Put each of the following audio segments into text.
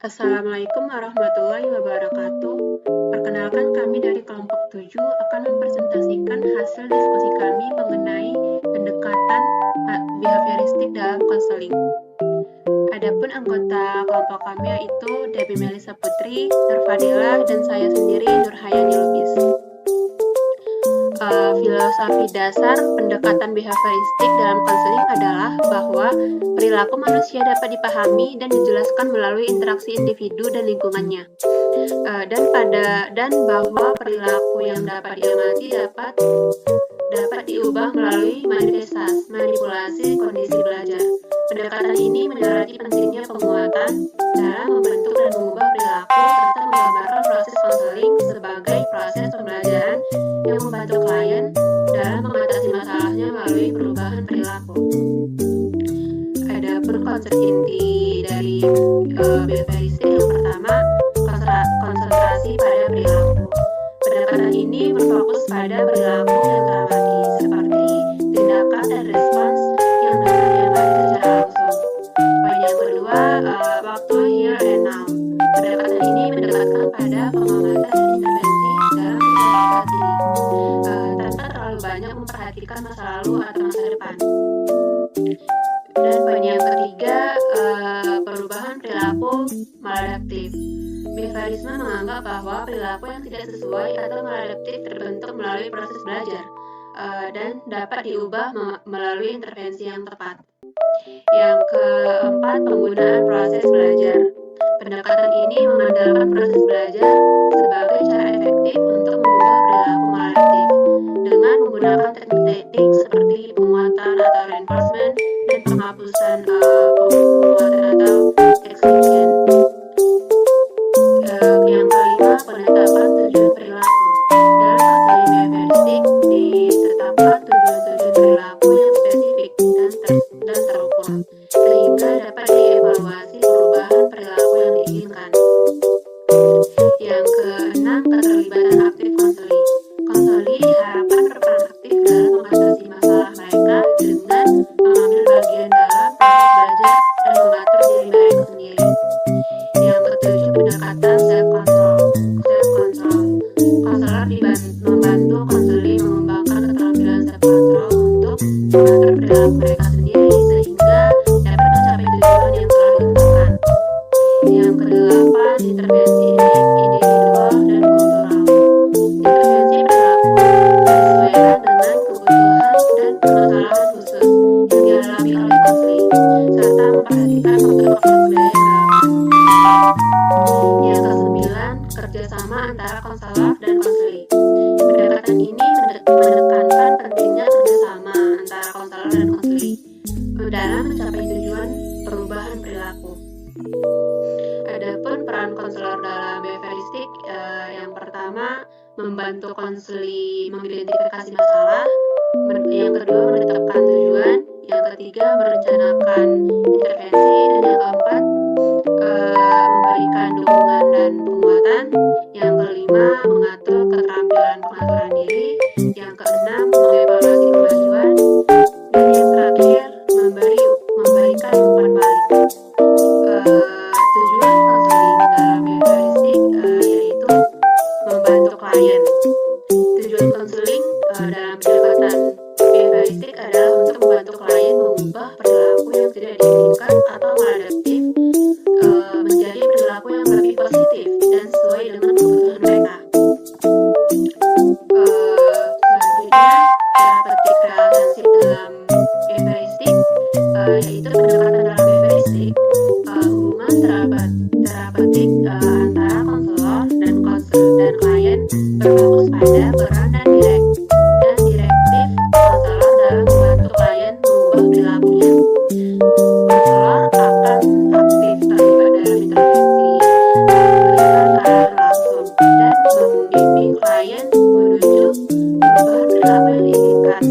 Assalamualaikum warahmatullahi wabarakatuh. Perkenalkan, kami dari kelompok 7 akan mempresentasikan hasil diskusi kami mengenai pendekatan behavioristik dalam konseling. Adapun anggota kelompok kami yaitu Debbie Melissa Putri, Nur Fadila, dan saya sendiri Nurhayani Lubis. Filosofi dasar pendekatan behavioristik dalam konseling adalah bahwa perilaku manusia dapat dipahami dan dijelaskan melalui interaksi individu dan lingkungannya, dan bahwa perilaku yang dapat diamati dapat diubah melalui manipulasi kondisi belajar. Pendekatan ini menyoroti pentingnya penguatan dalam membentuk dan mengubah perilaku serta menggambarkan proses konseling sebagai proses pembelajaran yang membantu klien dalam mengatasi masalahnya melalui perubahan perilaku. Adapun konsep inti dari behavioristik yang pertama, konsentrasi pada perilaku. Pendekatan ini berfokus pada perilaku yang teramati, seperti tindakan dan respons yang dapat diamati secara langsung. Poin yang kedua, waktu here and now. Pendekatan ini mendekatkan pada pengamatan dan intervensi dalam situasi saat ini, tanpa terlalu banyak memperhatikan masa lalu atau masa depan. Dan poin yang ketiga, perubahan perilaku maladaptif. Behaviorisme menganggap bahwa perilaku yang tidak sesuai atau maladaptif terbentuk melalui proses belajar dan dapat diubah melalui intervensi yang tepat. Yang keempat, penggunaan proses belajar. Pendekatan ini mengandalkan proses belajar sebagai cara efektif untuk mengubah perilaku maladaptif dengan menggunakan teknik-teknik seperti penguatan atau reinforcement dan penghapusan penguatan atau exclusion. Yang kelima, penetapan tujuan perilaku. Dalam konseling behavioristik ditetapkan tujuan-tujuan perilaku yang spesifik dan terukur, sehingga dapat dievaluasi perubahan perilaku yang diinginkan. Yang keenam, keterlibatan aktif konseli. Konseli diharapkan berperan aktif dalam mengatasi masalah mereka dengan mengambil bagian dalam proses belajar dan mengatur diri mereka sendiri. Yang ketujuh, pendekatan self-control. Konselor membantu konseli mengembangkan keterampilan self-control untuk mengatur perilaku mereka sendiri sehingga dapat mencapai tujuan yang telah ditetapkan. Yang kedelapan, intervensi individual dan kultural. Intervensi perilaku disesuaikan dengan kebutuhan dan permasalahan khusus yang dialami oleh konseli, serta memperhatikan faktor-faktor budaya yang relevan. Yang kesembilan, kerjasama antara konselor dan konseli. Pendekatan ini menekankan pentingnya kerjasama antara konselor dan konseli dalam mencapai tujuan perubahan perilaku. Adapun peran konselor dalam behavioristik, yang pertama, membantu konseli mengidentifikasi masalah, yang kedua menetapkan tujuan, yang ketiga merencanakan intervensi, dan yang keempat memberikan dukungan dan penguatan, yang kelima mengatur keterampilan pengaturan diri, yang keenam mengevaluasi kemajuan, dan yang terakhir memberikan umpan balik. Tujuan konseling dalam behavioristik yaitu membantu klien. Tujuan konseling dalam pendekatan behavioristik adalah untuk membantu klien mengubah perilaku yang tidak diinginkan atau maladaptif menjadi perilaku yang lebih positif dan sesuai dengan kebutuhan mereka. Selanjutnya, terapeutik relationship dalam behavioristik, yaitu pendekatan dalam behavioristik, hubungan terapeutik antara konselor dan klien berfokus pada peran dan direktif konselor dalam membantu klien mengubah perilakunya. Konselor akan aktif terlibat dalam intervensi, memberikan arahan langsung, dan membimbing klien menuju perubahan perilaku yang diinginkan.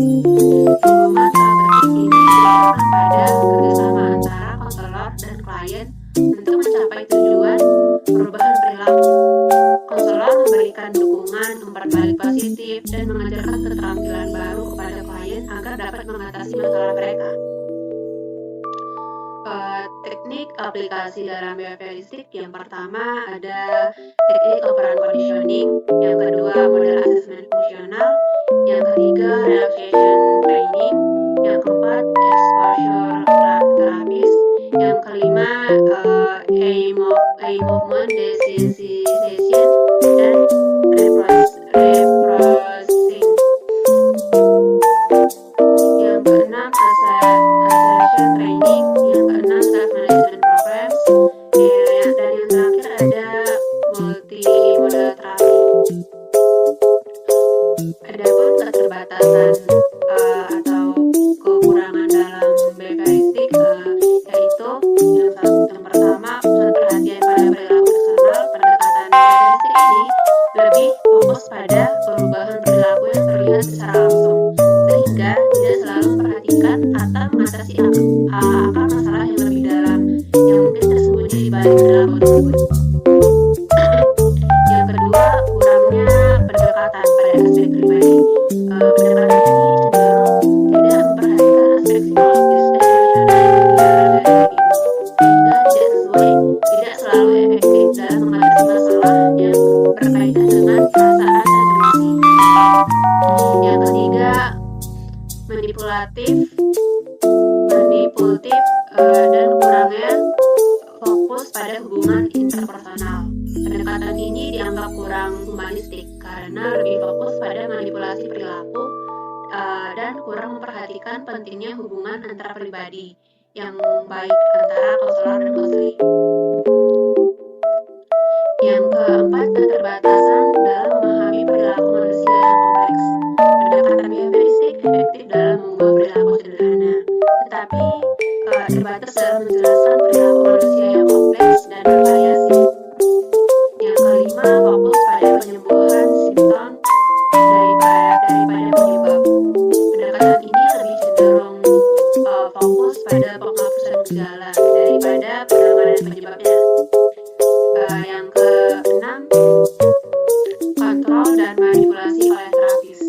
Hubungan terapeutik ini didasarkan pada kerjasama antara konselor dan klien untuk mencapai tujuan perubahan perilaku. Konselor memberikan dukungan, umpan balik positif, dan mengajarkan keterampilan baru kepada klien agar dapat mengatasi masalah mereka. Teknik aplikasi dalam behavioristik yang pertama ada teknik operant conditioning, yang kedua model assessment fungsional, yang ketiga relaxation training, yang keempat exposure terapis, yang kelima movement desensitization, dan reprocessing. Yang keenam acceleration training, yang keenam self management programs, dan yang terakhir ada multi modal terapi. Adapun keterbatasan atau kekurangan dalam behavioristik yaitu yang pertama, pusat perhatian pada perilaku eksternal. Pendekatan behavioristik ini lebih fokus pada perubahan perilaku yang terlihat secara langsung, sehingga tidak selalu memperhatikan atau mengatasi akar masalah yang lebih dalam yang mungkin tersembunyi di balik perilaku tersebut. Yang kedua, kurangnya pendekatan pada aspek pribadi. Pendekatan ini cenderung tidak memperhatikan aspek psikologis dan emosional yang lebih dalam dari individu, sehingga tidak selalu efektif dalam mengatasi masalah yang berkaitan dengan perasaan dan emosi. Yang ketiga, manipulatif dan kurangnya fokus pada hubungan interpersonal. Pendekatan ini dianggap kurang humanistik karena lebih fokus pada manipulasi perilaku dan kurang memperhatikan pentingnya hubungan antara pribadi yang baik antara konselor dan konseling. Yang keempat, keterbatasan dalam memahami perilaku manusia yang kompleks. Pendekatan behavioristik efektif dalam mengubah perilaku sederhana, tetapi terbatas dalam menjelaskan perilaku manusia yang kompleks dan bervariasi. Yang kelima, fokus pada penyembuhan simptom daripada penyebab. Pendekatan ini lebih cenderung fokus pada penghapusan gejala daripada penanganan penyebabnya. Yang keenam, kontrol dan manipulasi oleh terapis.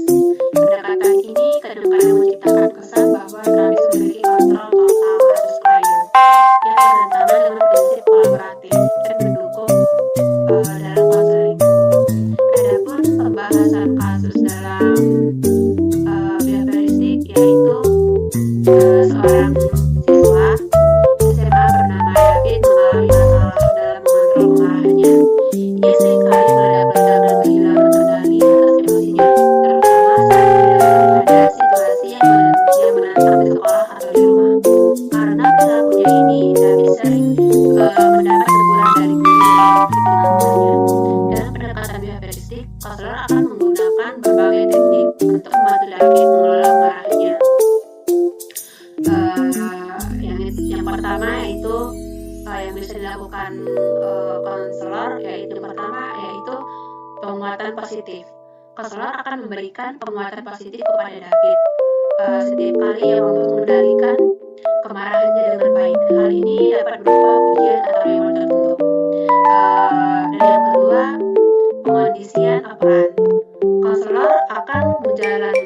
Pendekatan ini kadang-kadang menciptakan kesan bahwa terapis memiliki kontrol total atas klien, yang bertentangan dengan prinsip kolaboratif dan mendukung dalam konseling. Adapun pembahasan kasus dalam behavioristik yaitu seorang siswa SMA bernama David mengalami masalah dalam mengontrol kemarahannya. Ia seringkali meledak-ledak dan kehilangan kendali atas emosinya, terutama saat dihadapkan pada situasi yang menantang di sekolah atau di rumah. Karena perilakunya ini, David sering mendapat teguran dari guru dan konflik dengan gurunya. Dalam pendekatan behavioristik, konselor akan menggunakan berbagai teknik untuk membantu David mengelola kemarahannya. Yang pertama yaitu yang bisa dilakukan konselor yaitu penguatan positif. Konselor akan memberikan penguatan positif kepada David setiap kali ia mampu mengendalikan kemarahannya dengan baik. Hal ini dapat berupa pujian atau reward tertentu. Dan yang kedua, pengondisian operan. Konselor akan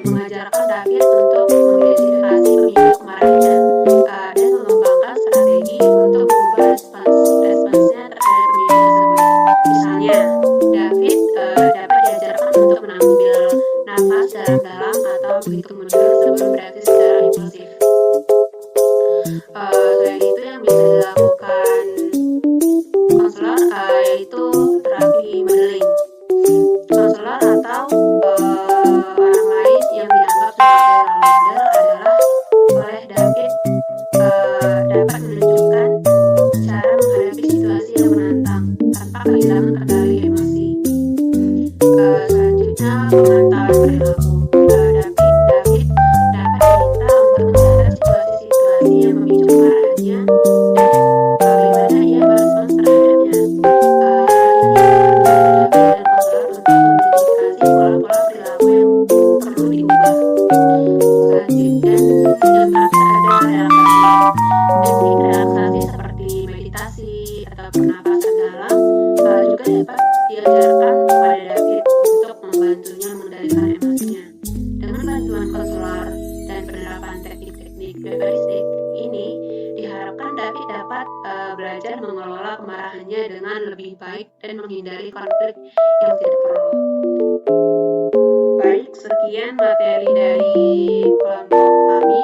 mengajarkan David untuk mengidentifikasi pemicu kemarahannya dan mengembangkan strategi untuk mengubah responsnya terhadap pemicu tersebut. Misalnya, David dapat diajarkan untuk mengambil nafas dalam-dalam atau menghitung mundur sebelum bereaksi secara impulsif. Selain itu, yang bisa dilakukan konselor yaitu terapi modeling. Konselor atau orang lain yang dianggap sebagai role model adalah oleh David dapat menunjukkan cara menghadapi situasi yang menantang tanpa kehilangan kendali emosi. Selanjutnya, pemantauan perilaku. David dapat diminta untuk mencatat situasi-situasi yang memicu kemarahannya dan bagaimana ia merespons terhadapnya. Dan konselor untuk mengidentifikasi pola-pola perilaku yang perlu diubah. Selanjutnya, yang terakhir ada relaksasi. Teknik relaksasi seperti meditasi atau pernapasan dalam juga dapat diajarkan kepada David untuk membantunya mengendalikan emosinya. Dengan bantuan konselor dan penerapan teknik-teknik behavioristik ini, diharapkan David dapat arahannya dengan lebih baik dan menghindari konflik yang tidak perlu. Baik, sekian materi dari kelompok kami.